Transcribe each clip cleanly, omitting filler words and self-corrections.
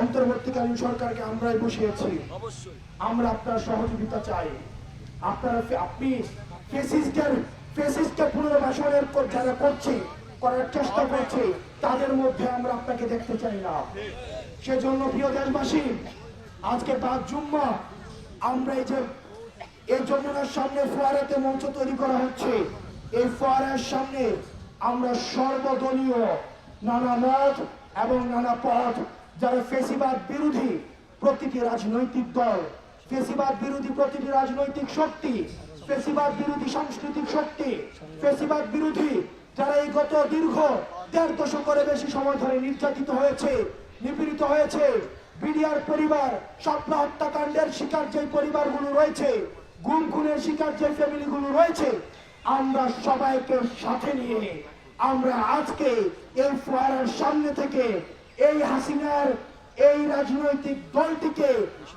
অন্তর্বর্তীকালীন সরকারকে আমরাই বসিয়েছি। আমরা আপনার সহযোগিতা চাই। আপনি ফেসিস্টকে পুনর্বাসনের যারা করার চেষ্টা করছে তাদের মধ্যে আমরা আপনাকে দেখতে চাই না। সেজন্য প্রিয় দেশবাসী, আজকে ৫ জুম্মা আমরা এই যমুনার সামনে ফোয়ারাতে মঞ্চ তৈরি করা হচ্ছে। এই ফোয়ারার সামনে আমরা সর্বদলীয় নানা মত এবং নানা পথ যারা ফেসিবাদ বিরোধী প্রতিটি রাজনৈতিক দল, ফেসিবাদ বিরোধী প্রতিটি রাজনৈতিক শক্তি, ফেসিবাদ বিরোধী সাংস্কৃতিক শক্তি, ফেসিবাদ বিরোধী যারা এই গত দীর্ঘ ১.৫ দশকের বেশি সময় ধরে নির্যাতিত হয়েছে, নিপীড়িত হয়েছে, বিডিআর পরিবার, শাপলা হত্যাকাণ্ডের শিকার যে পরিবারগুলো রয়েছে, গুম খুনের শিকার যে ফ্যামিলিগুলো রয়েছে, আমরা সবাইকে সাথে নিয়ে আমরা আজকে এই ফোয়ারার সামনে থেকে এই হাসিনার এই রাজনৈতিক দলটিকে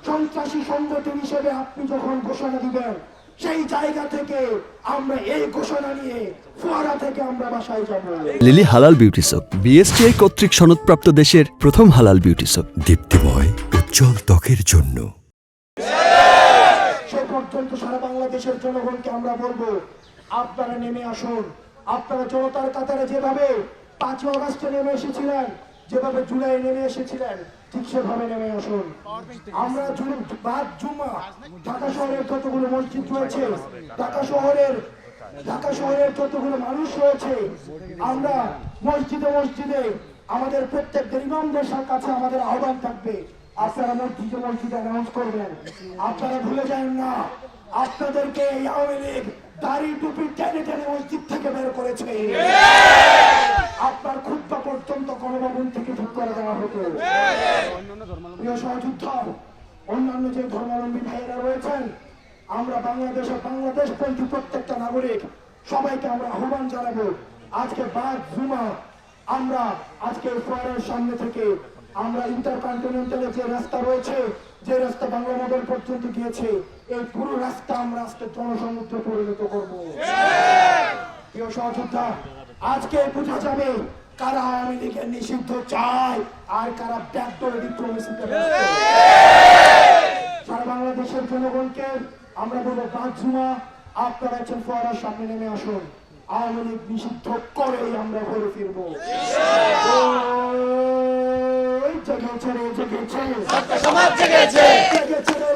সন্ত্রাসী সংগঠন হিসেবে আপনি যখন ঘোষণা দিবেন, সেই জায়গা থেকে আমরা এই ঘোষণা নিয়ে ফোয়ারা থেকে আমরা বাসায় যাব। লিলি হালাল বিউটি সোপ, বিএসটিআই কর্তৃক সনদপ্রাপ্ত দেশের প্রথম হালাল বিউটি সোপ, দীপ্তিময় উজ্জ্বল ত্বকের জন্য। সে পর্যন্ত সারা বাংলাদেশের জনগণকে আমরা বলবো, আপনারা নেমে আসুন। আপনারা জনতার কাতারে যেভাবে ৫ আগস্টে নেমে এসেছিলেন, যেভাবে জুলাই নেমে এসেছিলেন, ঠিক সেভাবে নেমে আসুন। আমরা ৫ জুম্মা ঢাকা শহরের যতগুলো মসজিদ রয়েছে, ঢাকা শহরের যতগুলো মানুষ রয়েছে, আমরা মসজিদে মসজিদে আমাদের প্রত্যেকদের ইমামদের কাছে আমাদের আহ্বান থাকবে, আপনারা মসজিদে অ্যানাউন্স করবেন। আপনারা ভুলে যান না, আপনাদেরকে এই আওয়ামী লীগ দাড়ি টুপি টেনে টেনে মসজিদ থেকে বের করেছে। আপনার খুতবা পর্যন্ত গণভবন থেকে ঠিক করে দেওয়া হতো। প্রিয় সহযোদ্ধা, অন্যান্য যে ধর্মাবলম্বী ভাইয়েরা রয়েছেন, আমরা বাংলাদেশপন্থী প্রত্যেকটা নাগরিক সবাইকে আমরা আহ্বান জানাবো, আজকে ৫ জুম্মা আমরা আজকে ফোয়ারার সামনে থেকে আমরা ইন্টারকন্টিনেন্টালের যে রাস্তা রয়েছে, যে রাস্তা বাংলা মোটর পর্যন্ত গিয়েছে, এই পুরো রাস্তা আমরা আজকে জনসমুদ্রে পরিণত করব। প্রিয় সহযোদ্ধা, আজকে বোঝা যাবে কারা আওয়ামী লীগের নিষিদ্ধ চায় আর কারা ব্যাকডোর ডিপ্লোমেসিতে। সারা বাংলাদেশের জনগণকে আমরা বলবো, ৫ জুম্মা আপনারা একজন ফোয়ারার সামনে নেমে আসুন। আওয়ামী লীগ নিষিদ্ধ করেই আমরা ঘরে ফিরবো। জেগেছে রে জেগেছে, সমাজ জেগেছে, জেগেছে রে